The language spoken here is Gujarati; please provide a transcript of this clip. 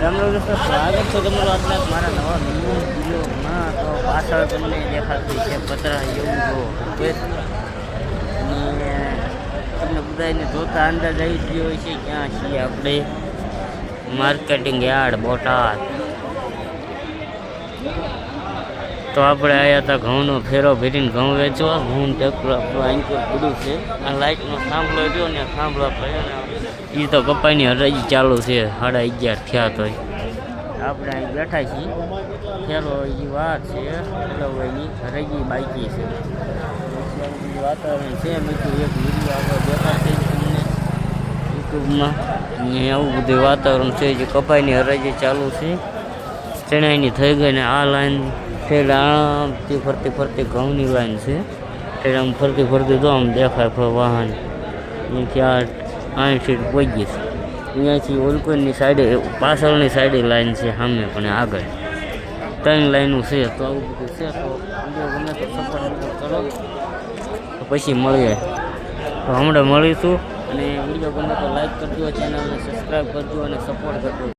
રામ રામ દોસ્તો, સ્વાગત છે તમારું આજના મારા નવા વિડીયોમાં. તો પાછળ તમને દેખાતું છે પતરા એવું જો અને તમને બધાને જોતા અંદાજ આવી ગયો હોય છે ક્યાં છીએ આપણે. Marketing yard Botad. તો આપણે આવ્યા હતા ઘઉંનો ફેરો ભેરીને ઘઉં વેચવા. ઘઉં ટેકરું આપણું આંકર બધું છે. આ લાઇટનો થાંભલો જો ને, થાંભલો આપણે એ તો કપાઈની હરાજી ચાલુ છે. 11:30 થયા તો આપણે અહીં બેઠા છીએ. ફેરો એ વાત છે એની હરાજી બાકી છે. વાતાવરણ છે મેં તો એક વિડીયો આગળ દેખાશે તમને યુટ્યુબમાં. આવું બધું વાતાવરણ છે. જે કપાઈની હરાજી ચાલુ છે. ચણાઈની થઈ ગઈ ને આ લાઈન આમથી ફરતી ફરતી ઘઉંની લાઈન છે. એટલે આમ ફરતી ફરતી તો આમ દેખાય વાહન. અહીંથી આ સીટ પહોંચી છે. અહીંયાથી ઓલકોઈની સાઈડે પાછળની સાઈડે લાઈન છે સામે પણ આગળ 3 લાઈનો છે. તો આવું બધું છે. તો વિડીયો ગમે તો સપોર્ટ કરો તો પછી મળીએ. તો હમણાં મળીશું. અને વિડીયો ગમે તો લાઈક કરજો, ચેનલને સબસ્ક્રાઈબ કરજો અને સપોર્ટ કરજો.